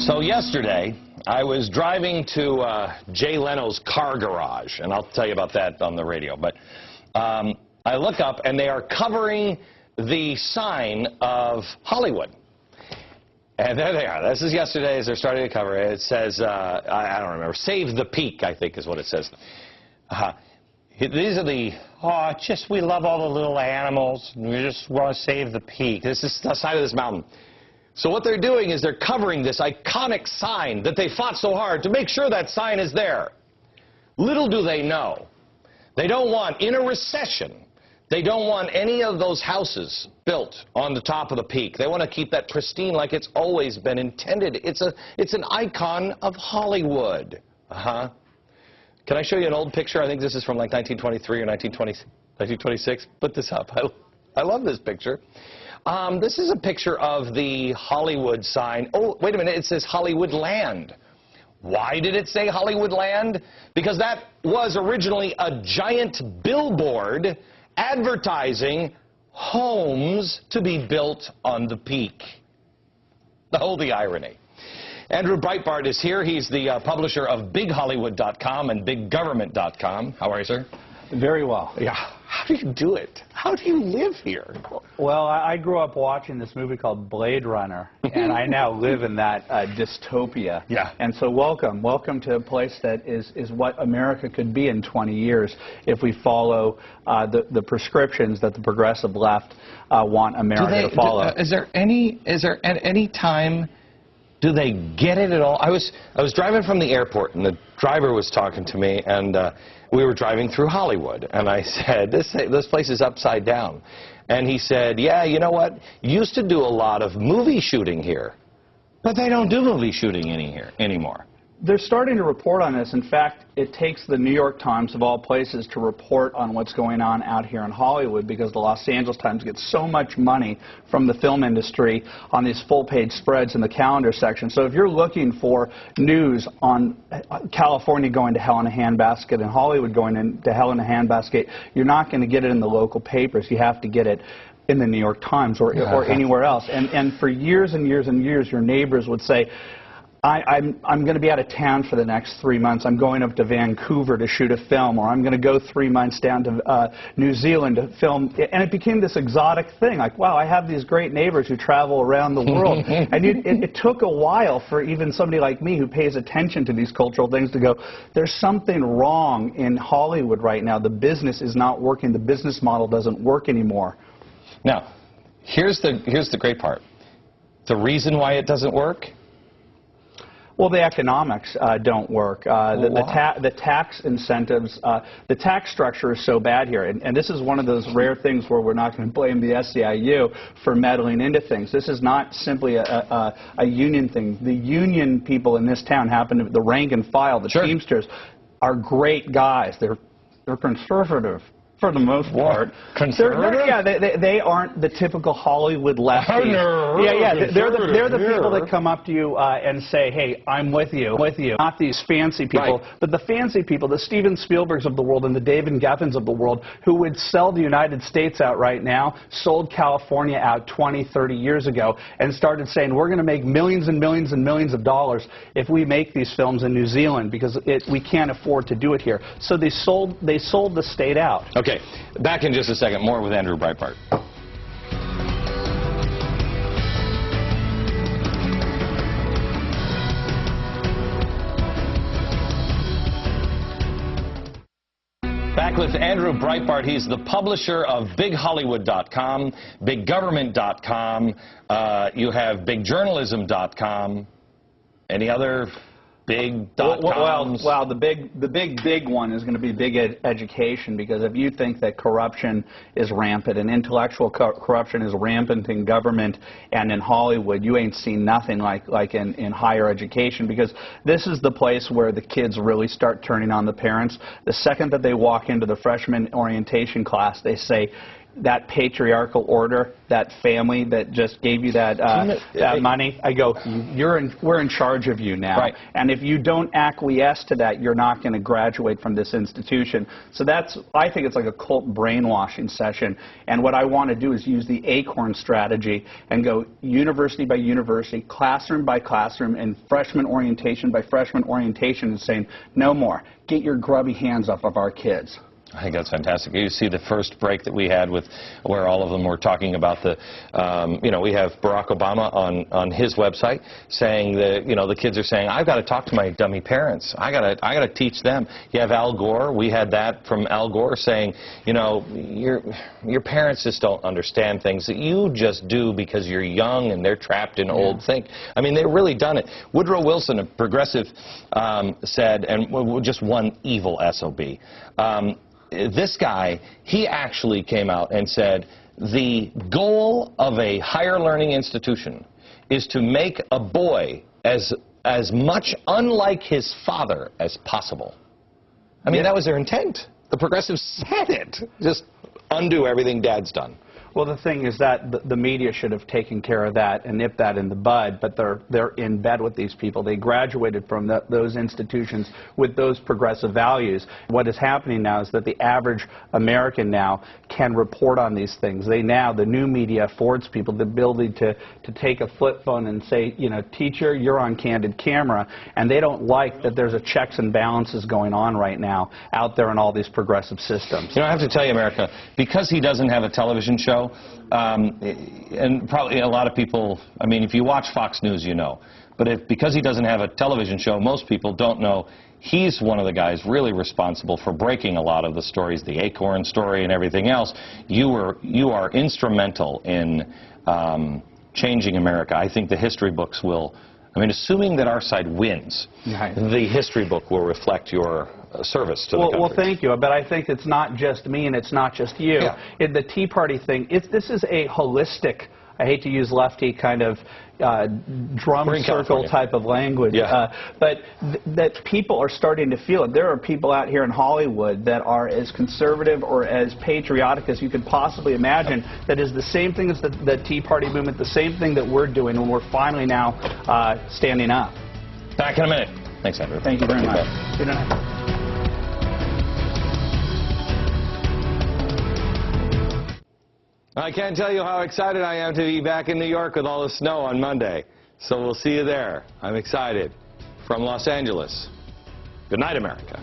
So yesterday, I was driving to Jay Leno's car garage, and I'll tell you about that on the radio. But I look up, and they are covering the sign of Hollywood. And there they are. This is yesterday as they're starting to cover it. It says, I don't remember, Save the Peak, I think is what it says. These are the, we love all the little animals. We just want to save the peak. This is the side of this mountain. So what they're doing is they're covering this iconic sign that they fought so hard to make sure that sign is there. Little do they know, they don't want, in a recession, they don't want any of those houses built on the top of the peak. They want to keep that pristine like it's always been intended. It's an icon of Hollywood. Can I show you an old picture? I think this is from like 1923 or 1926. Put this up. I love this picture. This is a picture of the Hollywood sign. Oh, wait a minute. It says Hollywood Land. Why did it say Hollywood Land? Because that was originally a giant billboard advertising homes to be built on the peak. Oh, the irony. Andrew Breitbart is here. He's the publisher of BigHollywood.com and BigGovernment.com. How are you, sir? Very well. Yeah. How do you do it? How do you live here? Well, I grew up watching this movie called Blade Runner, and I now live in that dystopia. Yeah. And so welcome to a place that is what America could be in 20 years if we follow the prescriptions that the progressive left want America to follow. Is there any time? Do they get it at all? I was driving from the airport, and the driver was talking to me, and we were driving through Hollywood, and I said, this place is upside down. And he said, yeah, you know what? Used to do a lot of movie shooting here, but they don't do movie shooting anymore. They're starting to report on this. In fact, it takes the New York Times, of all places, to report on what's going on out here in Hollywood because the Los Angeles Times gets so much money from the film industry on these full-page spreads in the calendar section. So if you're looking for news on California going to hell in a handbasket and Hollywood going to hell in a handbasket, you're not going to get it in the local papers. You have to get it in the New York Times or anywhere else. And for years and years and years, your neighbors would say, I'm going to be out of town for the next 3 months. I'm going up to Vancouver to shoot a film, or I'm going to go 3 months down to New Zealand to film. And it became this exotic thing, like, wow, I have these great neighbors who travel around the world. And it took a while for even somebody like me who pays attention to these cultural things to go, there's something wrong in Hollywood right now. The business is not working. The business model doesn't work anymore. Now, here's the great part. The reason why it doesn't work? Well, the economics don't work. The tax incentives, the tax structure is so bad here. And this is one of those rare things where we're not going to blame the SEIU for meddling into things. This is not simply a union thing. The union people in this town happen to, the rank and file, the Teamsters, are great guys. They're conservative. For the most part. Conservative? They aren't the typical Hollywood lefties. They're the people that come up to you and say, hey, I'm with you. Not these fancy people, but the fancy people, the Steven Spielbergs of the world and the David Geffens of the world, who would sell the United States out right now, sold California out 20, 30 years ago, and started saying, we're going to make millions and millions and millions of dollars if we make these films in New Zealand, because we can't afford to do it here. So they sold the state out. Okay, back in just a second. More with Andrew Breitbart. Back with Andrew Breitbart. He's the publisher of BigHollywood.com, BigGovernment.com. You have BigJournalism.com. Any other big.coms? Well, the big one is going to be big education, because if you think that corruption is rampant and intellectual corruption is rampant in government and in Hollywood, you ain't seen nothing like in higher education, because this is the place where the kids really start turning on the parents. The second that they walk into the freshman orientation class, they say, that patriarchal order, that family that just gave you that money, I go, we're in charge of you now. Right. And if you don't acquiesce to that, you're not going to graduate from this institution. So I think it's like a cult brainwashing session. And what I want to do is use the ACORN strategy and go university by university, classroom by classroom, and freshman orientation by freshman orientation, and saying, no more. Get your grubby hands off of our kids. I think that's fantastic. You see the first break that we had where all of them were talking about the, we have Barack Obama on his website saying that, the kids are saying, I've got to talk to my dummy parents. I got to teach them. You have Al Gore. We had that from Al Gore saying, your parents just don't understand things that you just do because you're young and they're trapped in old think. I mean, they've really done it. Woodrow Wilson, a progressive, said, and just one evil SOB, this guy, he actually came out and said the goal of a higher learning institution is to make a boy as much unlike his father as possible. I mean, that was their intent. The progressives said it. Just undo everything Dad's done. Well, the thing is that the media should have taken care of that and nipped that in the bud, but they're in bed with these people. They graduated from those institutions with those progressive values. What is happening now is that the average American now can report on these things. The new media affords people the ability to take a flip phone and say, teacher, you're on candid camera, and they don't like that there's a checks and balances going on right now out there in all these progressive systems. I have to tell you, America, because he doesn't have a television show, and probably a lot of people, I mean, if you watch Fox News, but because he doesn't have a television show, most people don't know he's one of the guys really responsible for breaking a lot of the stories, the ACORN story and everything else. You are instrumental in changing America. I think the history books will, assuming that our side wins, the history book will reflect your service to the country. Well, thank you. But I think it's not just me and it's not just you. The Tea Party thing, this is a holistic, I hate to use lefty kind of drum circle type of language, but that people are starting to feel it. There are people out here in Hollywood that are as conservative or as patriotic as you could possibly imagine, that is the same thing as the Tea Party movement, the same thing that we're doing when we're finally now standing up. Back in a minute. Thanks, Andrew. Thank you very much. Good night. I can't tell you how excited I am to be back in New York with all the snow on Monday. So we'll see you there. I'm excited. From Los Angeles, good night, America.